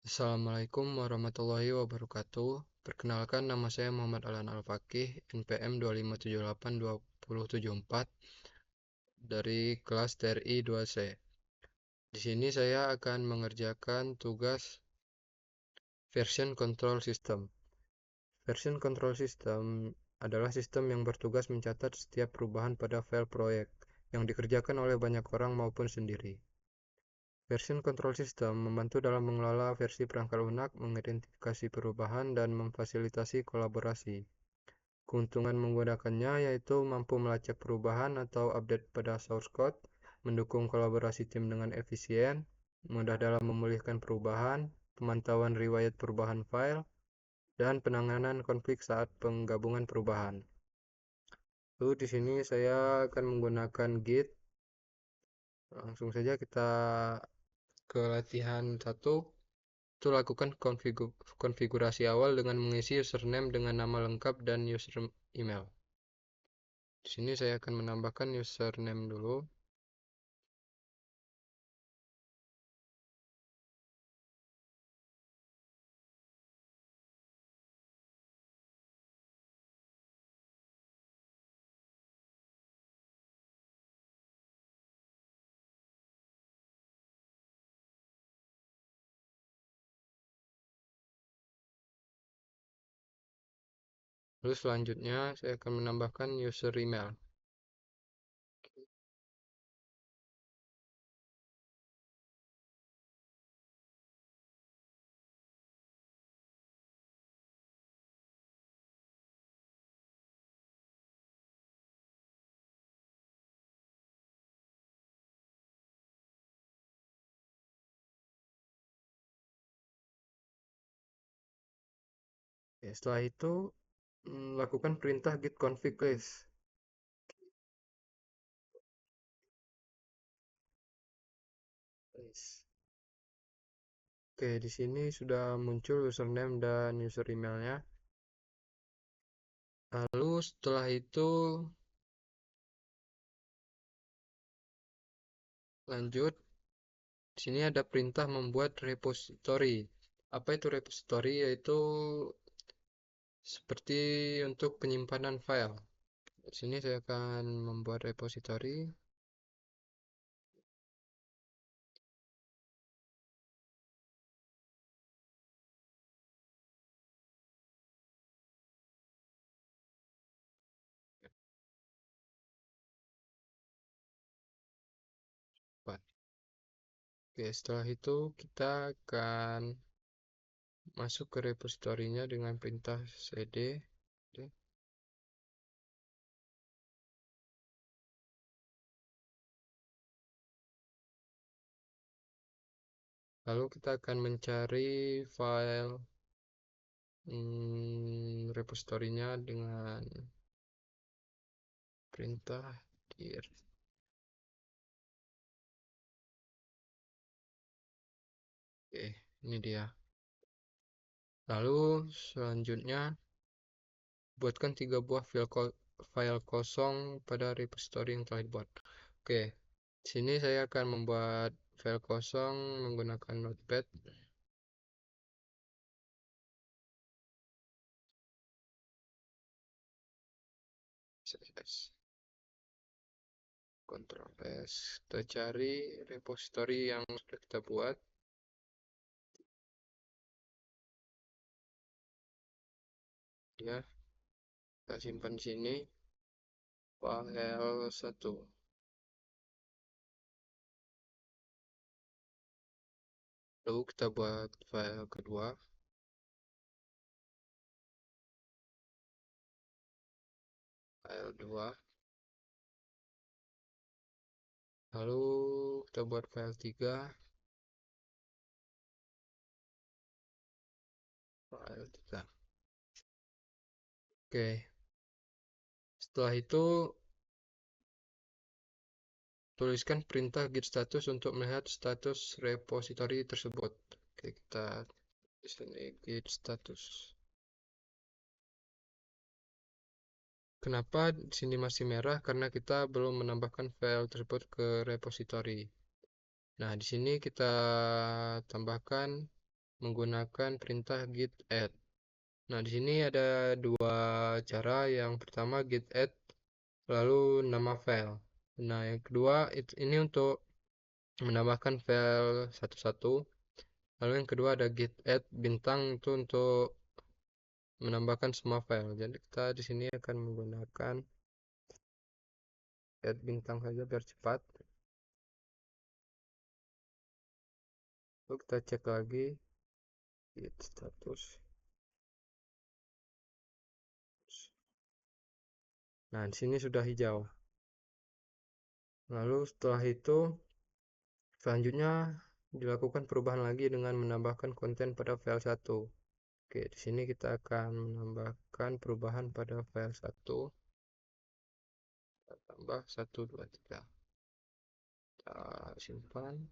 Assalamualaikum warahmatullahi wabarakatuh. Perkenalkan, nama saya Muhammad Alan Al-Fakih, NPM 2578274 dari kelas TRI 2C. Di sini saya akan mengerjakan tugas version control system. Version control system adalah sistem yang bertugas mencatat setiap perubahan pada file proyek yang dikerjakan oleh banyak orang maupun sendiri. Version control system membantu dalam mengelola versi perangkat lunak, mengidentifikasi perubahan, dan memfasilitasi kolaborasi. Keuntungan menggunakannya yaitu mampu melacak perubahan atau update pada source code, mendukung kolaborasi tim dengan efisien, mudah dalam memulihkan perubahan, pemantauan riwayat perubahan file, dan penanganan konflik saat penggabungan perubahan. Lalu di sini saya akan menggunakan Git. Langsung saja kita ke latihan 1. Itu lakukan konfigurasi awal dengan mengisi username dengan nama lengkap dan user email. Di sini saya akan menambahkan username dulu. Lalu selanjutnya saya akan menambahkan user email. Setelah itu lakukan perintah git config list. Oke, di sini sudah muncul username dan user emailnya. Lalu setelah itu lanjut. Di sini ada perintah membuat repository. Apa itu repository? Yaitu seperti untuk penyimpanan file. Di sini saya akan membuat repository. Oke, setelah itu kita akan masuk ke repositorinya dengan perintah cd. Lalu kita akan mencari file repositorinya dengan perintah dir. Oke, ini dia. Lalu selanjutnya buatkan 3 buah file kosong pada repository yang telah dibuat. Oke, sini saya akan membuat file kosong menggunakan notepad. Ctrl S, kita cari repository yang sudah kita buat. Ya, kita simpan di sini file 1. Lalu kita buat file kedua. File 2. Lalu kita buat file 3. File 3. Oke. Setelah itu tuliskan perintah git status untuk melihat status repository tersebut. Oke, kita di sini git status. Kenapa di sini masih merah? Karena kita belum menambahkan file tersebut ke repository. Nah, di sini kita tambahkan menggunakan perintah git add. Nah, di sini ada dua cara. Yang pertama git add lalu nama file. Nah, yang kedua ini untuk menambahkan file satu-satu. Lalu yang kedua ada git add bintang, itu untuk menambahkan semua file. Jadi kita di sini akan menggunakan add bintang saja biar cepat. Lalu kita cek lagi git status. Nah, di sini sudah hijau. Lalu setelah itu selanjutnya dilakukan perubahan lagi dengan menambahkan konten pada file 1. Oke, di sini kita akan menambahkan perubahan pada file 1. Kita tambah 1, 2, 3. Kita simpan.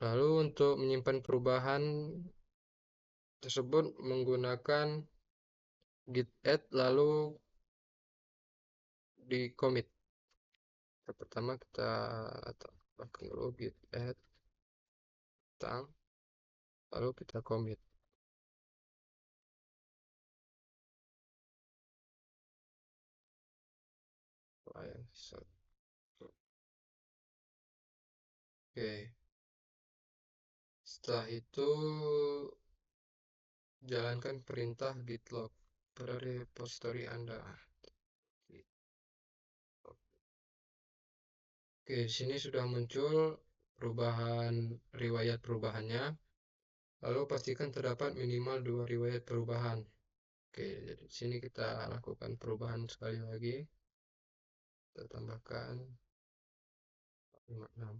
Lalu untuk menyimpan perubahan tersebut menggunakan git add lalu di commit. Pertama kita tambahkan dulu git add bintang, lalu kita commit. Oke, setelah itu jalankan perintah git log pada repository Anda. Oke, sini sudah muncul perubahan riwayat perubahannya. Lalu pastikan terdapat minimal 2 riwayat perubahan. Oke, jadi sini kita lakukan perubahan sekali lagi. Kita tambahkan 56.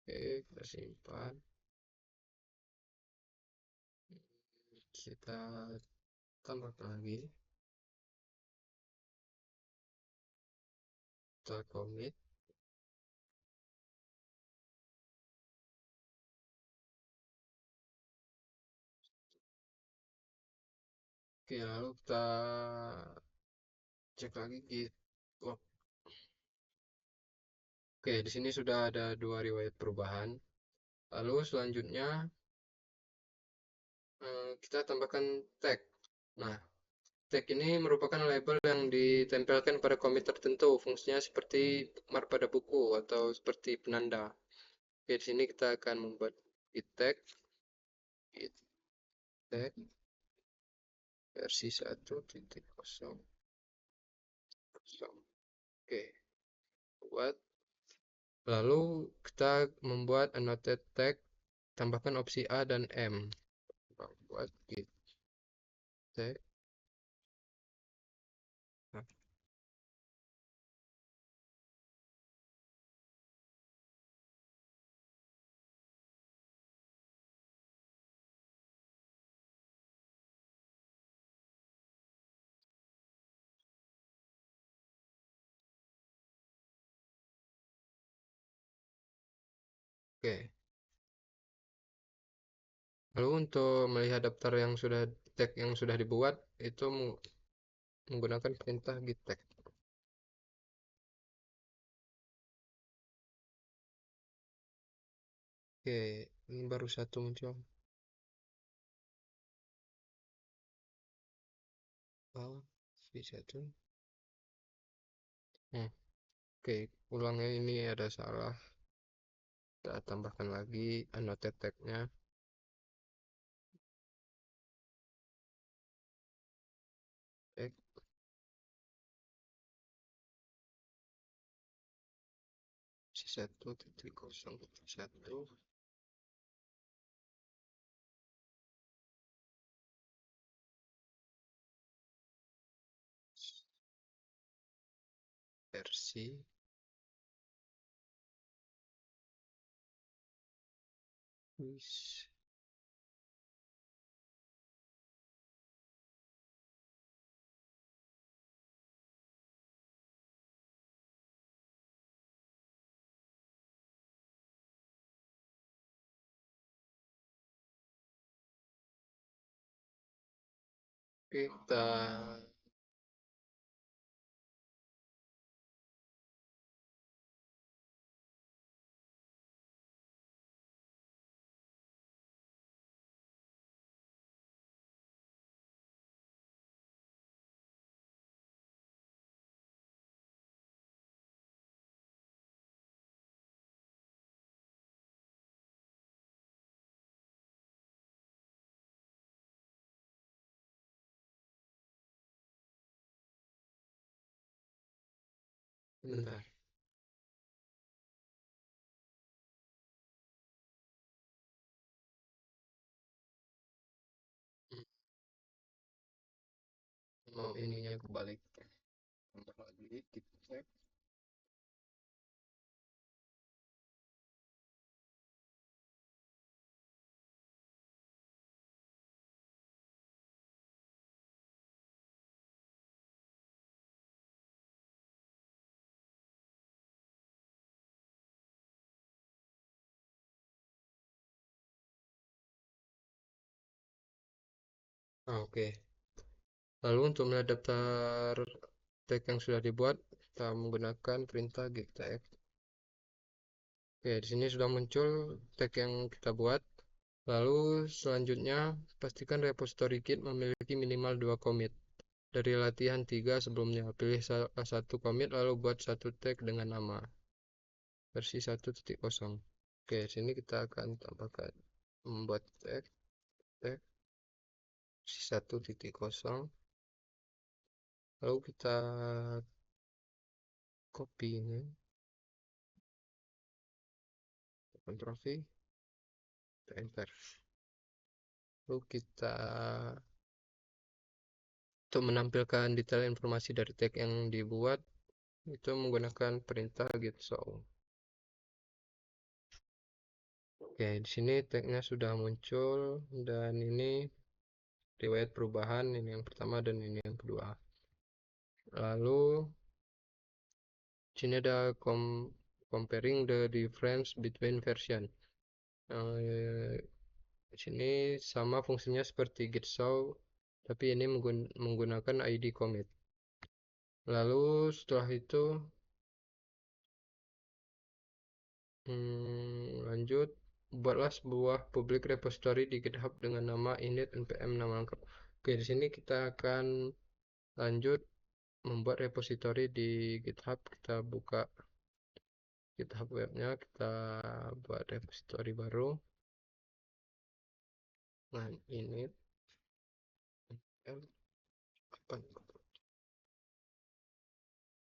Oke, kita simpan. Kita tambahkan lagi. Kita commit. Oke, lalu kita cek lagi git log. Oke, di sini sudah ada 2 riwayat perubahan. Lalu selanjutnya kita tambahkan tag. Nah, tag ini merupakan label yang ditempelkan pada komit tertentu. Fungsinya seperti bookmark pada buku atau seperti penanda. Oke, di sini kita akan membuat git tag versi 1.0. Oke, buat. Lalu kita membuat annotate tag, tambahkan opsi A dan M. Buat git tag. Nah, oke. Lalu untuk melihat daftar yang sudah tag yang sudah dibuat itu menggunakan perintah git tag. Oke, ini baru satu muncul. Oh, V1. Oke, ulangnya ini ada salah. Kita tambahkan lagi annotate tag-nya. Tag V1.0.1 versi wis. Kita Bentar. Hmm, mau ininya kebalik. Bentar lagi kita cek. Oke. Lalu untuk mendaftar tag yang sudah dibuat, kita menggunakan perintah git tag. Oke, di sini sudah muncul tag yang kita buat. Lalu selanjutnya, pastikan repository Git memiliki minimal 2 commit. Dari latihan 3 sebelumnya, pilih salah satu commit lalu buat satu tag dengan nama versi 1.0. Oke, sini kita akan tambahkan membuat tag versi 1.0. Lalu kita copy ini, Ctrl V, kita enter. Lalu kita untuk menampilkan detail informasi dari tag yang dibuat itu menggunakan perintah git show. Oke, di sini tagnya sudah muncul dan ini riwayat perubahan, ini yang pertama dan ini yang kedua. Lalu sini ada comparing the difference between version. Di sini sama fungsinya seperti git show, tapi ini menggunakan id commit. Lalu setelah itu lanjut, buatlah sebuah public repository di GitHub dengan nama init npm nama lengkap. Oke, di sini kita akan lanjut membuat repository di GitHub. Kita buka GitHub webnya, kita buat repository baru. Nah, init npm apa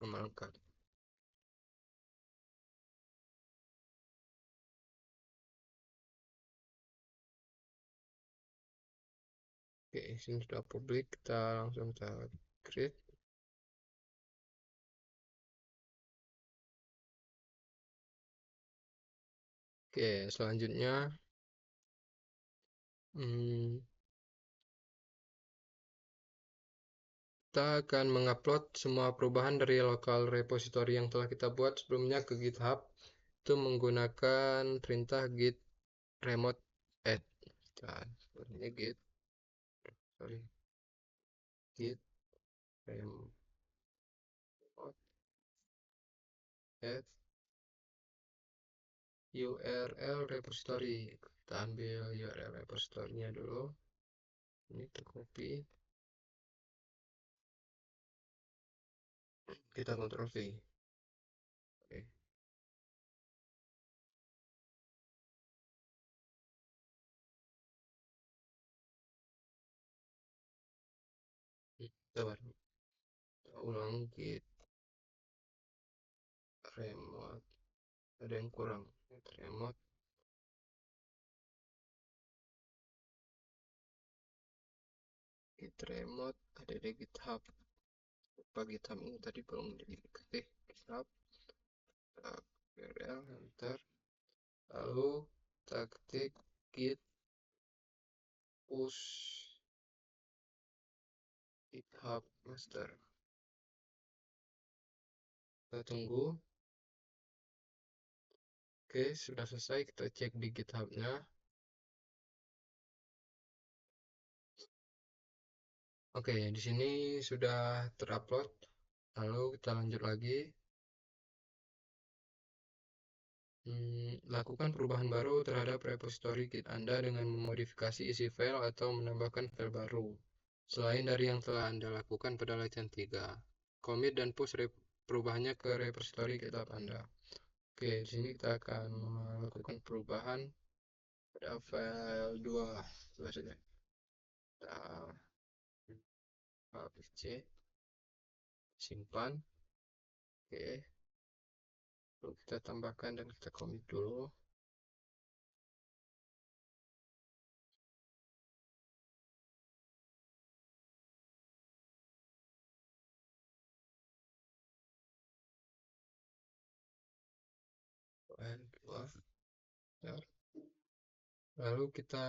nama lengkap. Oke, sini sudah publik, kita langsung kita create. Oke, selanjutnya kita akan mengupload semua perubahan dari lokal repository yang telah kita buat sebelumnya ke GitHub itu menggunakan perintah git remote add. Dan ini git remote add URL repository. Kita ambil URL repository-nya dulu. Ini kita copy. Kita Ctrl V. Oke. Sabar. Kita ulang git remote. Ada yang kurang. Git remote ada di GitHub. Lupa GitHub ini tadi belum diketik. GitHub URL enter, lalu kita ketik git push GitHub master. Kita tunggu. Oke, sudah selesai. Kita cek di GitHub-nya. Oke, di sini sudah terupload. Lalu kita lanjut lagi. Lakukan perubahan baru terhadap repository Git Anda dengan memodifikasi isi file atau menambahkan file baru. Selain dari yang telah Anda lakukan pada latihan 3, commit dan push perubahannya ke repository GitHub Anda. Oke, di sini kita akan melakukan perubahan pada file 2 saja. Kita C, simpan. Oke, lalu kita tambahkan dan kita commit dulu. Ya. Lalu kita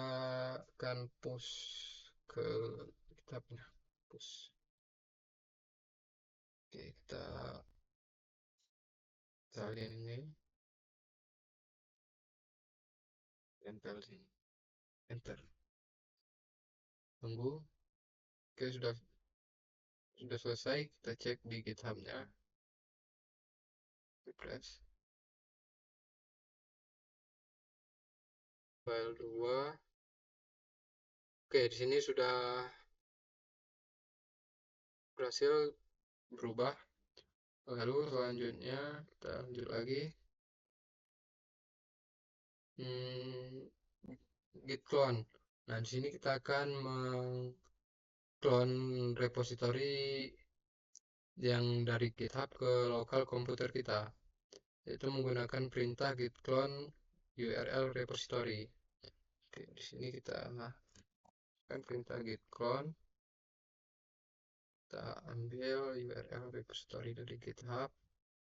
akan push ke kitabnya. Push. Oke, kita salin ini, tempel sini, enter. Tunggu. Oke, sudah selesai. Kita cek di GitHub-nya. Refresh. File 2. Oke, di sini sudah berhasil berubah. Lalu selanjutnya kita lanjut lagi. Git clone. Nah, di sini kita akan mengclone repository yang dari GitHub ke lokal komputer kita, yaitu menggunakan perintah git clone URL repository. Oke, di sini kita akan perintah git clone. Kita ambil URL repository dari GitHub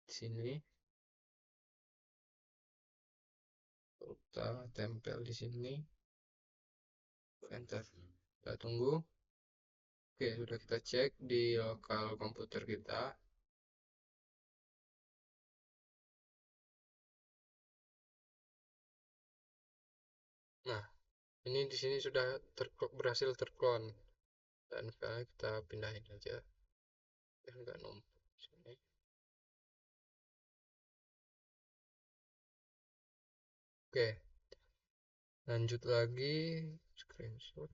di sini. Kita tempel di sini. Enter. Kita tunggu. Oke, sudah kita cek di lokal komputer kita. Nah, ini di sini sudah berhasil terklon, dan file kita pindahin aja biar nggak numpuk sini. Oke, lanjut lagi screenshot.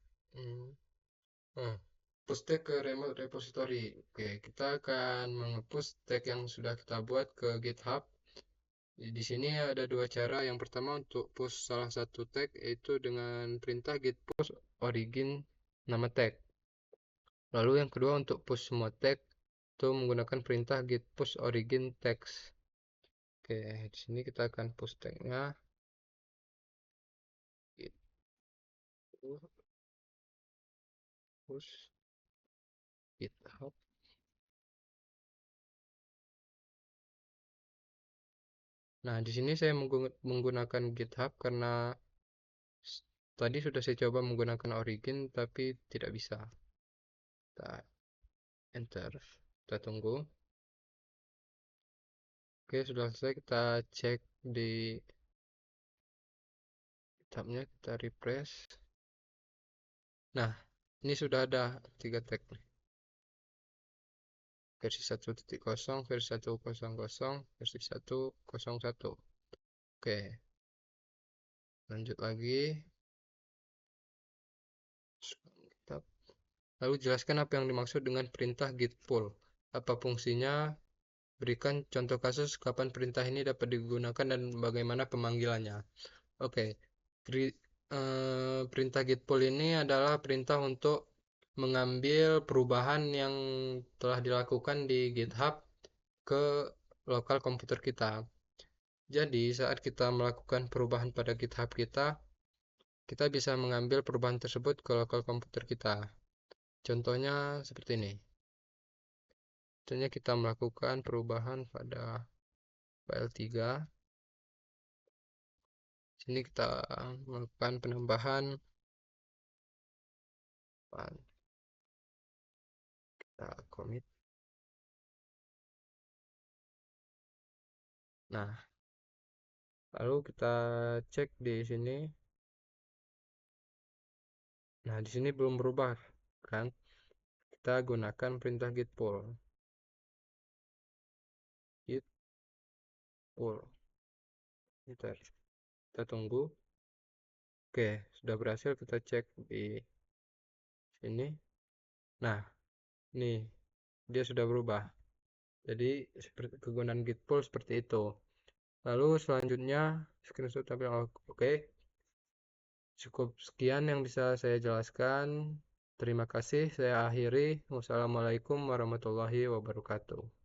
Nah, push tag ke remote repository. Oke, kita akan mengpush tag yang sudah kita buat ke GitHub. Di sini ada dua cara. Yang pertama untuk push salah satu tag, yaitu dengan perintah git push origin nama tag. Lalu yang kedua untuk push semua tag, itu menggunakan perintah git push origin text. Oke, di sini kita akan push tagnya. Git push GitHub. Nah, di sini saya menggunakan GitHub karena tadi sudah saya coba menggunakan origin tapi tidak bisa. Kita enter. Kita tunggu. Oke, sudah selesai. Kita cek di GitHub-nya, kita refresh. Nah, ini sudah ada 3 tag nih. Versi 1.0, versi 1.0, versi 1.01. Oke. Lanjut lagi. Lalu jelaskan apa yang dimaksud dengan perintah git pull. Apa fungsinya? Berikan contoh kasus kapan perintah ini dapat digunakan dan bagaimana pemanggilannya. Oke. Perintah git pull ini adalah perintah untuk mengambil perubahan yang telah dilakukan di GitHub ke lokal komputer kita. Jadi, saat kita melakukan perubahan pada GitHub kita bisa mengambil perubahan tersebut ke lokal komputer kita. Contohnya seperti ini. Contohnya kita melakukan perubahan pada file 3. Sini kita melakukan penambahan. Kita commit. Nah, lalu kita cek di sini. Nah, di sini belum berubah, kan? Kita gunakan perintah git pull. Git pull. Kita tunggu. Oke, sudah berhasil. Kita cek di sini. Nah, ini dia sudah berubah. Jadi kegunaan git pull seperti itu. Lalu selanjutnya screenshot tampil. Oke. Cukup sekian yang bisa saya jelaskan. Terima kasih. Saya akhiri. Wassalamualaikum warahmatullahi wabarakatuh.